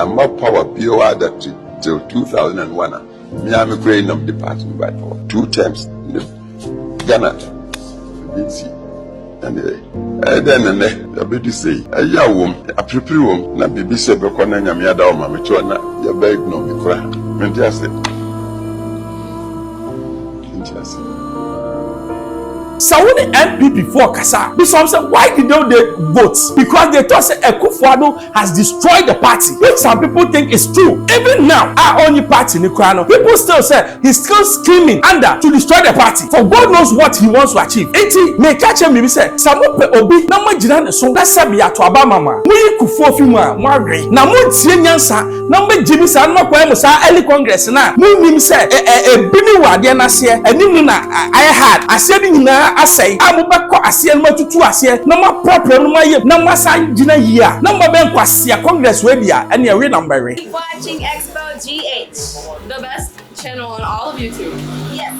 more power pure that till 2001. Me am a brain of the party by power. 2 terms in the Ghana. And then I bet you say, a young woman, a prepare woman, na baby said, Bocona, Yamada, or Mamma, your bag no me cry. And just So when the NPP for Kasa, some say why did they vote? Because they thought Kufuor has destroyed the party, which some people think is true. Even now, our only party in Ukraine, people still say he's still screaming under to destroy the party. For God knows what he wants to achieve. Eti me catch him say some obi na majina so that sabi ato aba mama. We Kufuor fi mu a mo agre. Na mo tie nyansa na mo jibi sa no kwa mo sa early congress na. Mo nim say bini wade na se anim na I had ase bi nyina asai amubekọ ase no matutu ase na ma problem no ma ye na ma san gina yi a na ma ben kwase congress we dia ene we number we. Keep watching Xposed GH, the best channel on all of YouTube. Yes.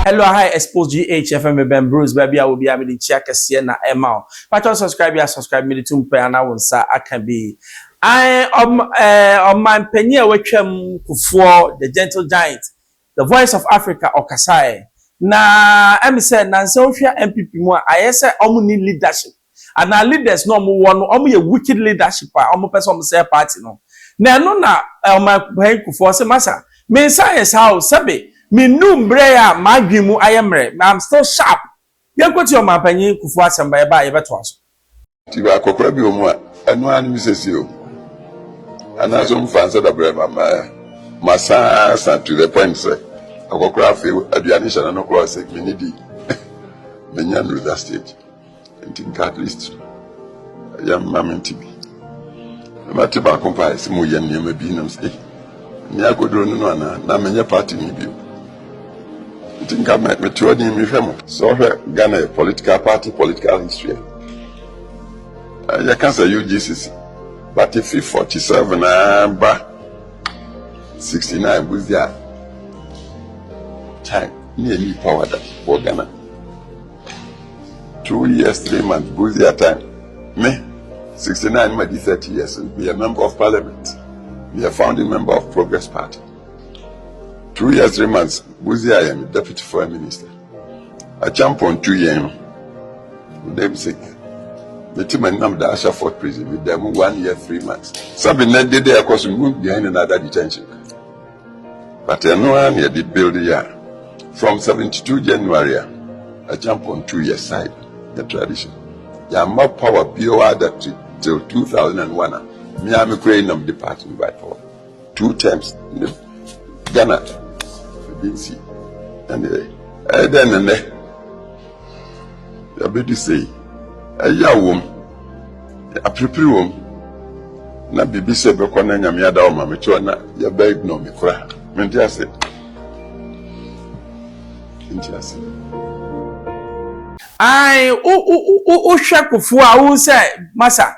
Hello, hi, Xposed GH, FM Ben Bruce, baby, I will be able to check a CN Emma. But subscribe me to pay and I will say I can be. On my penny, which Kufuor, the gentle giant, the voice of Africa, or Kasai. Na, I said, Nansofia NPP more, I say, need leadership. And our leaders no more one, only a wicked leadership, almost person say party no. Now, no, my Kufuor say, Massa, me science how, Sabi. Me num breya madwimu ayemre I'm still sharp. Yankwati o mampanyi Kufuor asamba eba yebeto aso. Ti ba kokora bi omu a anu an mi sesi o. Ana so mfansa da brema masa to the point say akokora fe aduane hye na no kro say me nidi. Menya no that stage. I think at least yam mamenti bi. Mati ba kompa se mo yam yam bi nam say. Ni agodro no ana na menya party ni bi. I think I met mature in me. So Ghana political party, political history. You can say UGCC. But if 47 and 69 was there time nearly power that for Ghana. 2 years, 3 months, was there time. Me, 69 maybe 30 years, and be a member of parliament. Be a founding member of Progress Party. 2 years, 3 months, Buzi I am deputy foreign minister. I jump on 2 years. Them sick. The team and number Asha Fort prison with them 1 year, 3 months. Something that did they across moved behind another detention. But I know I did build the year. From 72 January, I jump on 2 years side, the tradition. Yeah, more power pure that till 2001. Me am a crane of department by power. 2 terms in the Ghana. Anyway, then I bet you say, a young woman, a prepare woman, na baby said, Bocona, Yamada, or Mamma, your bag no me cry. And just it. Kufuor who say, Massa,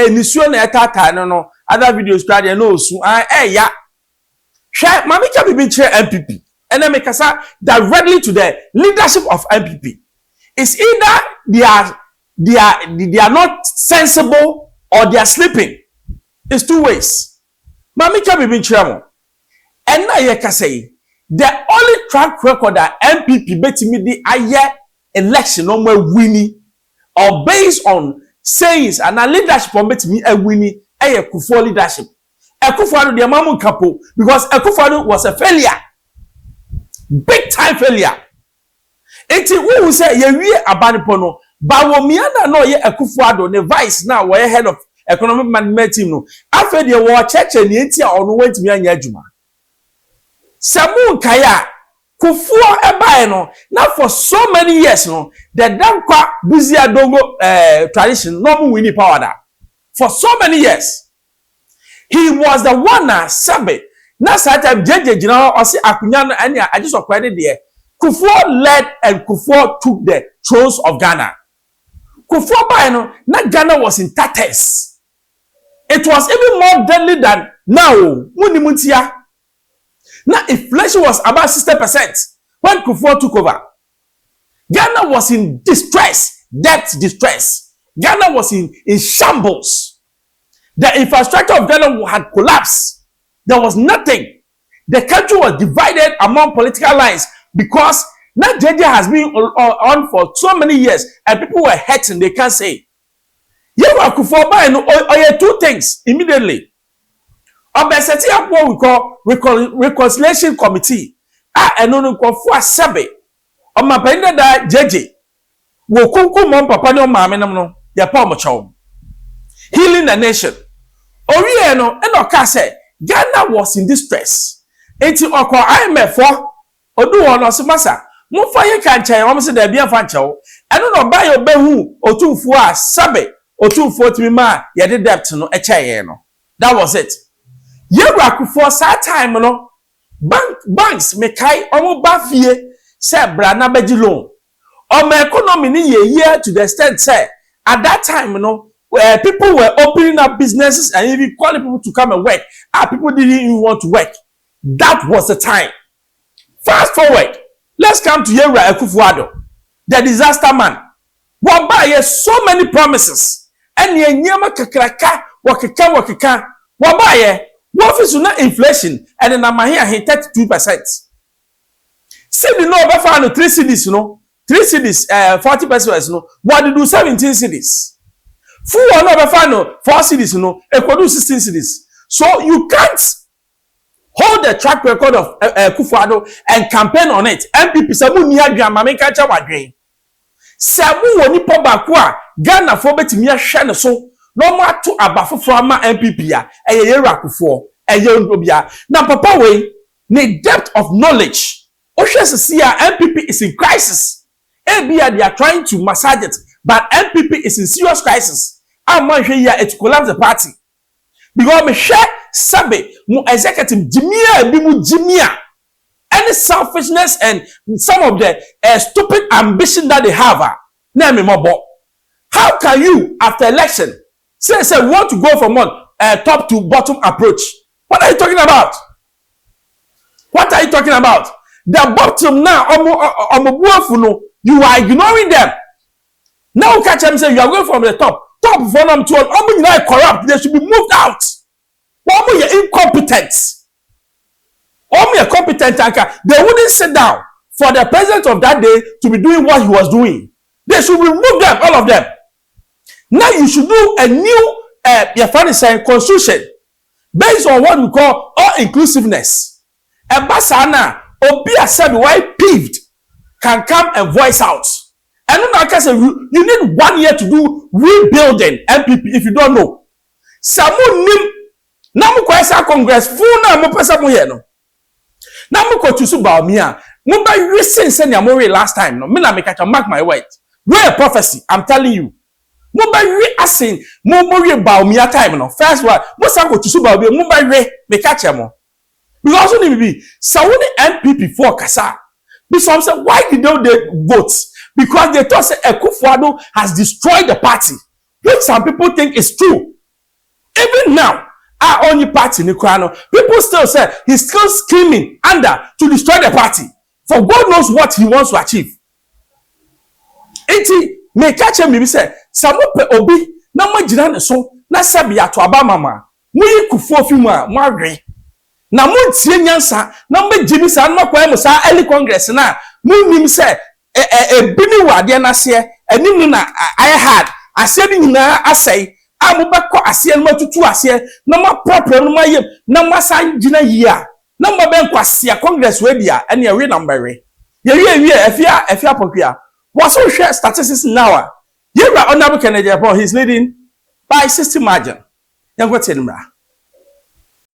Nisuan Tata, no, other videos, Claudia, no, so ya. Share Mamika be chair NPP. And then make us directly to the leadership of NPP. It's either they are not sensible or they are sleeping. It's 2 ways. Mami can be chairman. And now you can say the only track record that NPP betting me the aye election no more winning or based on sayings and a leadership on betting me a winning a Kufuor leadership. A Kufuor the Mamun couple because a Kufuor was a failure. Big time failure. Eti we will say ye wie abanipono ba wo miana no ye Kufuor the vice now we head of economic management team no afa de wo cheche ne enti a ono wantimi anya adwuma samu kaya Kufuor ebae no now for so many years no the dankwa buzia dogo tradition no mu wini power da for so many years he was the one that sabe na that time jeje jina o se akunya no ania agisokwa de de Kufuor led and Kufuor took the thrones of Ghana. Kufuor by no na Ghana was in tatters. It was even more deadly than now. Munimuntia. Now inflation was about 60%. when Kufuor took over, Ghana was in distress, debt distress. Ghana was in shambles. The infrastructure of Ghana had collapsed. There was nothing. The country was divided among political lines because that JJ has been on for so many years and people were hurting, they can't say. Yewa Kufuor and two things immediately. Obesity up what we call reconciliation committee. And no Kufuor Sabe. My penda da JJ. Wo kunku mom papa no maame nam no. Ya pa mo chaw. Healing the nation. Oriye no e no ka say Ghana was in distress. Enti okọ IMF for odu won no se masa. Mo fa ye kan chan o se da bia fa chaw. Eno no ba yo behu otumfu a Sabe otumfu timi ma ye de debt no e chaye no. That was it. Yewa Kufuor sa time no banks me kai omo ba fie say bra na beji loan. My economy ni ye to the extent say at that time where people were opening up businesses and even calling people to come and work. People didn't even want to work. That was the time. Fast forward, let's come to Yewura Kufuor, the disaster man. Wabaya so many promises. And ye nyama kakraka wakika. Wabaya what is inflation and then I'm here 32%. See the no over 3 cities, 3 cities, 40 pesos, what do 17 cities? Full one over 4 cities, it could do 16 cities. So you can't hold the track record of Kufuor and campaign on it. NPP sabu niya grandma make a chawa drain. Sabu woni poba kwa Ghana for betimi ahwe so no ma to abafofo ama NPP ya Yewura Kufuor obia na papa we the depth of knowledge. NPP is in crisis. They are trying to massage it, but NPP is in serious crisis. It collapse the party. Because me share Sabe, mu executive Jimia, any selfishness and some of the stupid ambition that they have. How can you, after election, say we want to go from one top to bottom approach? What are you talking about? What are you talking about? The bottom now, you are ignoring them. Now catch them say you are going from the top. Top for them to corrupt. They should be moved out. You're incompetent. You're competent. They wouldn't sit down for the president of that day to be doing what he was doing. They should remove them, all of them. Now you should do a new constitution based on what we call all-inclusiveness. And Basana, Obia said, why peeved can come and voice out. And then I can say, you need 1 year to do rebuilding NPP if you don't know. Samu nim, namu kwa esa Congress, funa mo pesa mo ye no. Namu kwa chusu ba omiya, mo ba recent send ya more last time no. Me na make mark my word. We're a prophecy, I'm telling you. Mo ba re-asking, mo ba omiya time no. First one, mo sa kwa chusu ba omiya, mo ba make a mo. Because only be so when the NPP for Kasa. Because say why did they vote? Because they thought say Kufuor has destroyed the party, which some people think is true. Even now, our only party Nikwano, people still say he's still screaming under to destroy the party. For God knows what he wants to achieve. Eti me catch him say Samupe Obi na majina ne so na sabi ato aba mama. Muyi Kufuor fi mu a mo na muntie nyansa na mbegimi sa no kwa musa early congress na munim se bini wade na se anim na I had ase ni nyina asai amubekọ ase no matutu ase na ma proper no mayem na masan gina yia na mba kwase congress we dia ene we number we ye afia pokua was so share statistics now Yewura honorable Kennedy he's leading by 60 margin yangote nimra.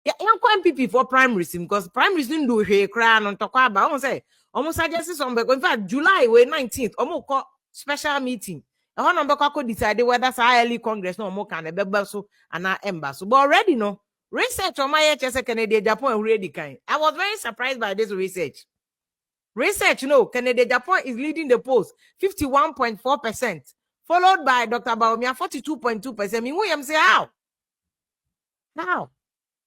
Yeah, NPP for primary sim because primary sim do he cry on talk about say almost suggest some in fact July 19th almost special meeting. A one number could decide whether early congress no more can be so and not embassy. But already no research on my HS Canada Japan already kind. I was very surprised by this research. Research Canada Japan is leading the polls 51.4%, followed by Dr. Baumia 42.2%. Me William say how? Now.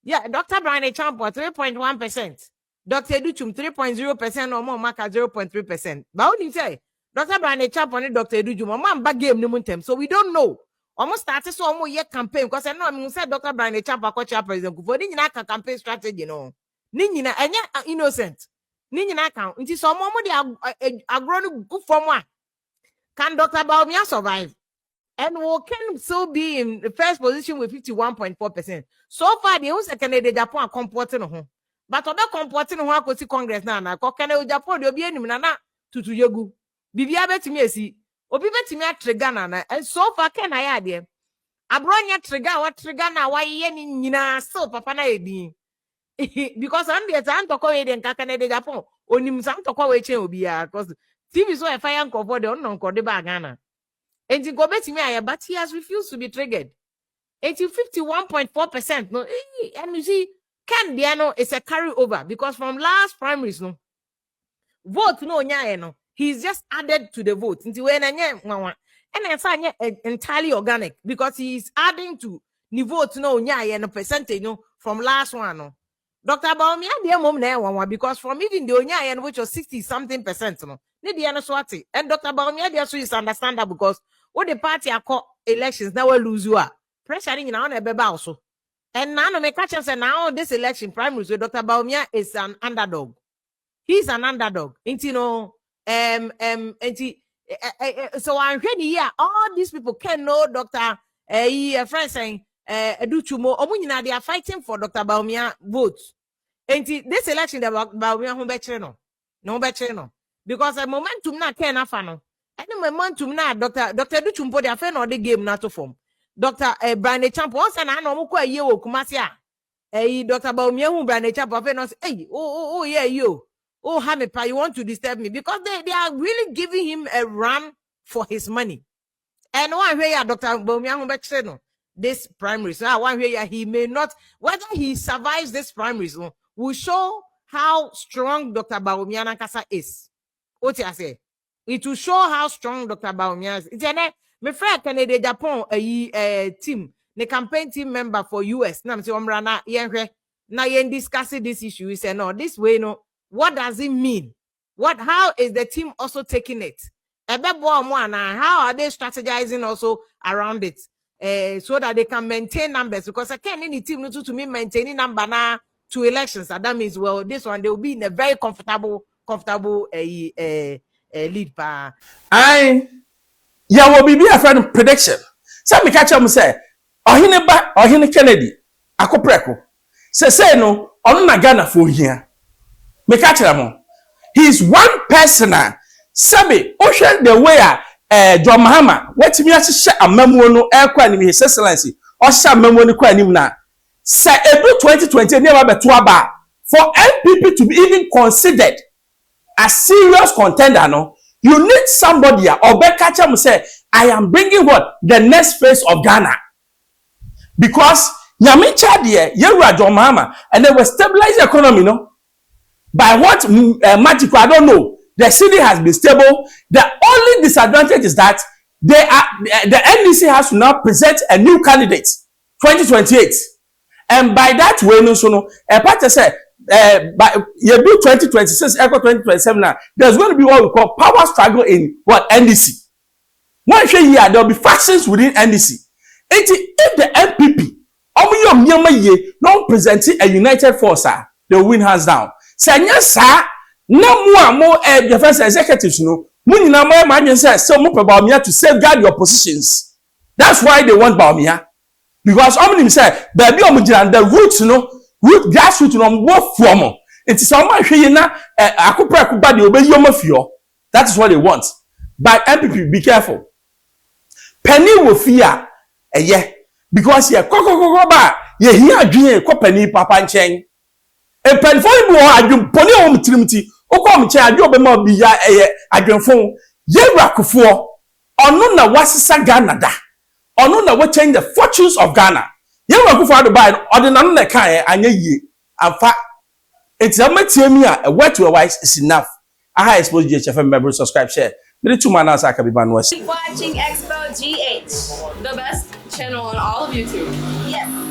Yeah, Dr. Brian Champo, 3.1%. Dr. Educhum 3.0% or more mark at 0.3%. But what say? Dr. Brane Chap on Dr. Educhum, or man bag game no. So we don't know. Almost started so almost yet campaign because I know I said Dr. Brane Chap a coach president Kufuor. Nina campaign strategy no. Nina and innocent. Nina account. It is some more a grown good from one. Can Dr. Baumia survive? And we can still be in the first position with 51.4%. So far, the whole second Japan comporting home. But other comporting who are see Congress now, can Japan, you'll be any minute to Yogu. Bibia bet me see. Obi bet me at Trigana, and so far can I add them. I brought your trigger, what Trigana, why any so papa edi. Because I'm the Santo and Canada Japan, only Santo Coach will be because TV so a fire cover the unknown Cordeba Ghana. And you go back to me, but he has refused to be triggered. 51.4%. No, and you see, Ken Diano is a carryover because from last primaries, no vote no no. He's just added to the vote. And it's entirely organic because he's adding to the vote no no percentage no from last one. No. Dr. Baumia dear mom na because from even the Onya which was 60-something%, no. Swati. And Dr. Baumia dear so is understandable because what the party are called elections now will lose you are pressuring in our baby also. And now me catch us and now this election primaries with Dr. Baumia is an underdog. He's an underdog. And you know, so I'm ready here. All these people can know Dr. A friend saying Educhumo, Omunina, they are fighting for Dr. Baumia votes. And this election the Baumia home better no better no. Because a momentum na can afano. Any momentum na Dr. Educhumpo they are or the game not to form. Dr. Brane Champ once and I know a year kumasia. Dr. Baumia who Brane Champ of hey, oh yeah, you. Oh, Hamipa, you want to disturb me because they are really giving him a run for his money. And one way, Dr. Baumia no, this primary, so one way he may not, whether he survives this primary, so will show how strong Dr. Baumia Nankasa is. What I say? It will show how strong Dr. Baumia is. It's my friend Canada Japan team, the campaign team member for US. Now I'm saying, now you discussing this issue. He said, no, this way, no. What does it mean? How is the team also taking it? How are they strategizing also around it? So that they can maintain numbers? Because I can't any team to me maintaining number now to elections. And that means, well, this one, they will be in a very comfortable lead. Yeah, will be a friend prediction. Some catch him say, Ohine Kennedy, Akopreko. Say no, on Ghana for here. He's one person. Sabi, ocean the way John Mahama, what me as a memo no air his excellency, or some memo no quanim na. Say every 2020 never be to for NPP to be even considered a serious contender, no, you need somebody or be catch him say, I am bringing what the next phase of Ghana. Because Yamicha dear, John Mahama, and they will stabilize the economy, no. By what magic, I don't know. The city has been stable. The only disadvantage is that they are the NDC has to now present a new candidate, 2028, and by that way, no, so no. A party said, by you do 2026, echo 2027 now. There's going to be what we call power struggle in what NDC. One year there will be factions within NDC. If the NPP, not presenting a united force, they will win hands down. Sanya sa na more defense executives no muni na more imagine say so mo Baumia to safeguard your positions. That's why they want Baumia, because omnim say baby omugina the roots no root grassroots no mo form it is some hwe na akopra akuba de obeyi omafio. That is what they want. But NPP, be careful. Penny will fear because ye kokokoko ba ye hi adwen ko penny papa nchen. A penfo bo adwen poni o mtrimti okọ mche adwen obema bi ya adwenfo Yewura Kufuor onu na wasisa Ghana da onu na we change the fortunes of Ghana. Yewura Kufuor Dubai ordinary na kan anya yie amfa etiamatiemi a wet to a wise is enough. I Xposed GHFM member subscribe share me too man answer ka bi ban was Keep watching Expo GH, the best channel on all of YouTube. Yes.